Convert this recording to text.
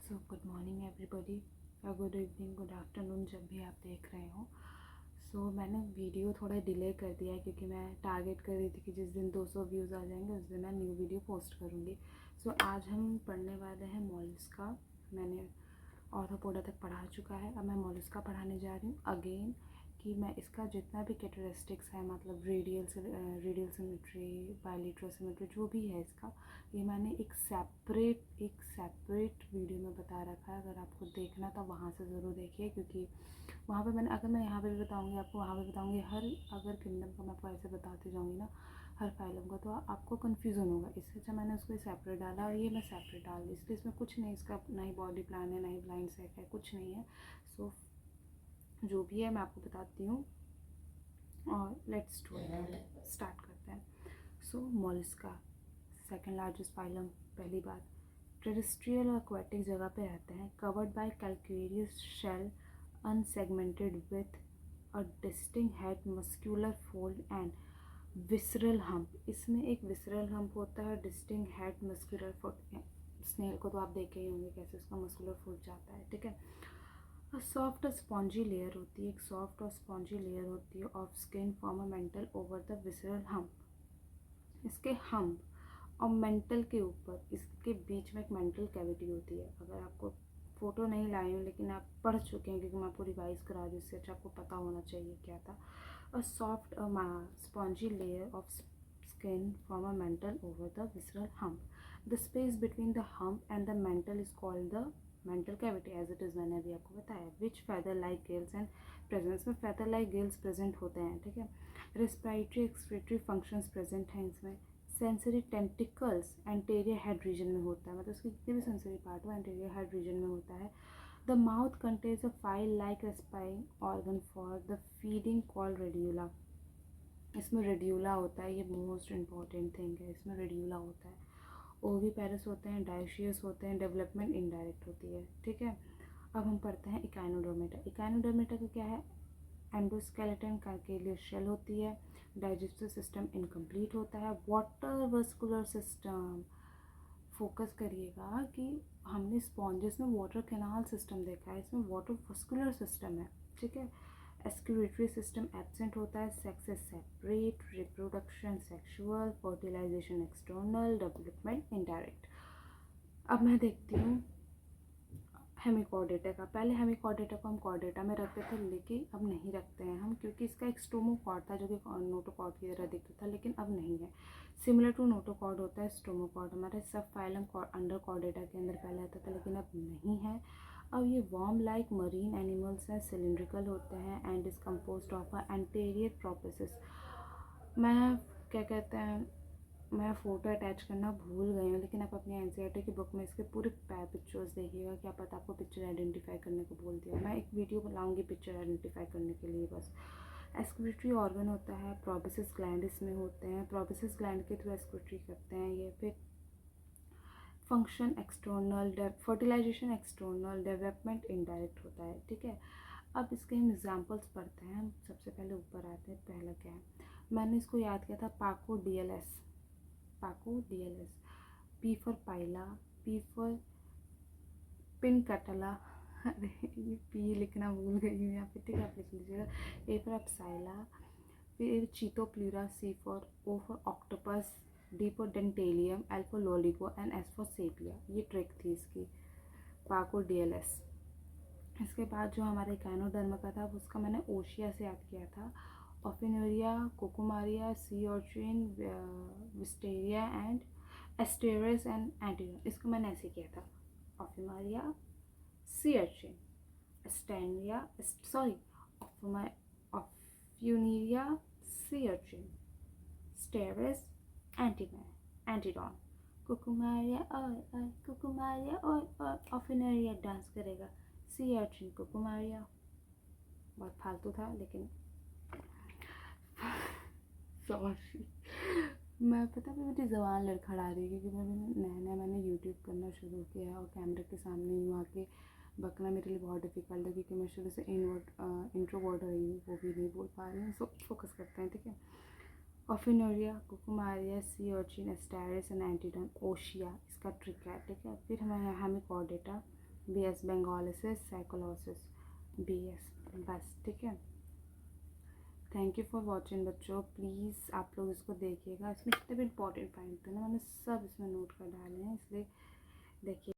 So good morning everybody या good evening good afternoon जब भी आप देख रहे हो। मैंने वीडियो थोड़ा डिले कर दिया है क्योंकि मैं टारगेट कर रही थी कि जिस दिन 200 व्यूज़ आ जाएंगे उस दिन मैं न्यू वीडियो पोस्ट करूँगी। आज हम पढ़ने वाले हैं मॉलस्का। मैंने ऑर्थोपोडा तक पढ़ा चुका है, अब मैं मॉलस्का पढ़ाने जा रही हूँ अगेन कि मैं इसका जितना भी कैरेक्टरिस्टिक्स है, मतलब रेडियल सिमेट्री, बायलेटरल सिमेट्री, जो भी है इसका, ये मैंने एक सेपरेट वीडियो में बता रखा है। अगर आपको देखना तो वहाँ से ज़रूर देखिए, क्योंकि वहाँ पे अगर मैं यहाँ पे भी बताऊँगी आपको, वहाँ पे बताऊँगी, अगर किंगडम का मैं आपको ऐसे बताती जाऊँगी ना, हर फाइलम का, तो आपको कन्फ्यूज़न होगा। इससे अच्छा मैंने उसको सेपरेट डाला, और ये मैं सेपरेट डाल दी इसलिए इसमें कुछ नहीं, इसका ना ही बॉडी प्लान है, ना ही ब्लाइंड सेक है, कुछ नहीं है। जो भी है मैं आपको बताती हूँ, और लेट्स डू इट, स्टार्ट करते हैं। Mollusca second largest phylum. पहली बात, टेरेस्ट्रियल और एक्वेटिक जगह पे रहते हैं, covered by calcareous shell, unsegmented with a distinct head, muscular fold and visceral hump. इसमें एक विसरल हम्प होता है, distinct head, muscular fold. Snail को तो आप देखे ही होंगे कैसे उसका मस्कुलर फोल्ड जाता है, ठीक है। सॉफ्ट स्पॉन्जी लेयर होती है, एक सॉफ्ट और स्पॉन्जी लेयर होती है of skin form a mantle over the visceral hump. इसके हम्प और मेंटल के ऊपर, इसके बीच में एक मेंटल कैविटी होती है। अगर आपको फ़ोटो नहीं लाई हूँ लेकिन आप पढ़ चुके हैं, क्योंकि मैं आपको रिवाइज़ करा दूँ, इससे अच्छा आपको पता होना चाहिए क्या था। A soft spongy layer of skin from a mantle over the visceral hump. The space between the hump and the mantle is called the mantle cavity, as it is, मैंने अभी आपको बताया। Which feather like gills and presence में feather like gills present होते हैं, ठीक है। Respiratory excretory functions present हैं इसमें। Sensory tentacles anterior head region में होता है, मतलब उसकी जितने भी सेंसरी पार्ट हो एंटीरियर हेड रीजन में होता है। The mouth contains a file like respiring organ for the feeding called radula. इसमें रेडियोला होता है, ये मोस्ट इम्पॉर्टेंट थिंग है, इसमें रेडियोला होता है। ओविपेरस होते हैं, डायोशियस होते हैं, डेवलपमेंट इनडायरेक्ट होती है, ठीक है। अब हम पढ़ते हैं इकाइनोडर्मेटा। इकाइनोडर्मेटा का क्या है? एंडोस्केलेटन कैल्केलियस शेल होती है। डाइजेस्टिव सिस्टम इनकम्प्लीट होता है। वाटर वस्कुलर सिस्टम, फोकस करिएगा कि हमने स्पॉन्जेस में वाटर कैनाल सिस्टम देखा है, इसमें वाटर वस्कुलर सिस्टम है, ठीक है। एक्सक्रीटरी सिस्टम एब्सेंट होता है। Sex separate, reproduction sexual, fertilisation external, development indirect. अब मैं देखती हूँ हेमिकॉर्डेटा का। पहले हेमिकॉर्डेटा को हम कॉर्डेटा में रखते थे, लेकिन अब नहीं रखते हैं हम, क्योंकि इसका एक स्टोमोकॉर्ड था जो कि नोटोकॉर्ड की तरह दिखता था, लेकिन अब नहीं है। सिमिलर टू नोटोकॉर्ड होता है स्टोमोकॉर्ड, हमारे सब फाइलम अंडर कॉर्डेटा के अंदर पहले आता था, लेकिन अब नहीं है। अब ये वॉर्म लाइक मरीन एनिमल्स हैं, सिलिंड्रिकल होते हैं and is compose of anterior proboscis. मैं क्या कहते हैं, मैं फ़ोटो अटैच करना भूल गई हूँ, लेकिन आप अपनी एनसीईआरटी की बुक में इसके पूरे पिक्चर्स देखिएगा, क्या पता आपको पिक्चर आइडेंटिफाई करने को बोल दिया। मैं एक वीडियो बनाऊँगी पिक्चर आइडेंटिफाई करने के लिए बस। एक्सक्रीटरी ऑर्गन होता है, प्रोबेसिस ग्लैंड इसमें होते हैं, प्रोबेसिस ग्लैंड के थ्रू एक्सक्रीटरी करते हैं ये। फिर function external, fertilisation external, development indirect होता है, ठीक है। अब इसके हम एग्जाम्पल्स पढ़ते हैं। हम सबसे पहले ऊपर आते हैं, पहला क्या है, मैंने इसको याद किया था, पाको डीएलएस। पाको DLS, P for Pila, P for Pinctada, अरे ये पी लिखना भूल गई हूँ यहाँ पे, ठीक है, आप लिख लीजिएगा। ए फॉर अपसाइला, फिर Chaetopleura, C for, O for octopus, D for Dentalium, L for Loligo and S for Sepia. ये ट्रिक थी इसकी, पाको डीएलएस। इसके बाद जो हमारे इकाइनोडर्मा का था, उसका मैंने ओशिया से याद किया था। ऑफिनोरिया, कोकोमारिया, सी ऑर्चिन, विस्टेरिया एंड एस्टेरस एंड एंटीरियम, इसको मैंने ऐसे किया था। ऑफिमारिया, सी अर्चिन, एस्टेनिया, sorry, Ophiura, sea urchin, Asterias, Antedon, Cucumaria और कुकुमारिया और ऑफिनरिया डांस करेगा। सी अर्चिन, कुकुमारिया, बहुत फालतू था लेकिन सॉरी। मैं पता है मेरी ज़बान लड़खड़ा रही है, क्योंकि मैंने यूट्यूब करना शुरू किया है, और कैमरे के सामने ही आके बकना मेरे लिए बहुत डिफ़िकल्ट है, क्योंकि मैं शुरू से इंट्रोवर्ट रही हूँ, वो भी नहीं बोल पा रही हूँ। सो फोकस करते हैं, ठीक है। ऑफिनोरिया, कुकुमारिया, सी ऑर्चिन, एस्टेरिस एंड एंटीडॉन, ओशिया, इसका ट्रिक है, ठीक है। फिर हमें हेमिकॉर्डेटा, BS बेंगोलिसिस, साइकोलोसिस, BS, बस ठीक है। थैंक यू फॉर वॉचिंग बच्चों, प्लीज़ आप लोग इसको देखिएगा। इसमें जितने भी इंपॉर्टेंट पॉइंट थे ना मैंने सब इसमें नोट कर डाले हैं, इसलिए देखिए।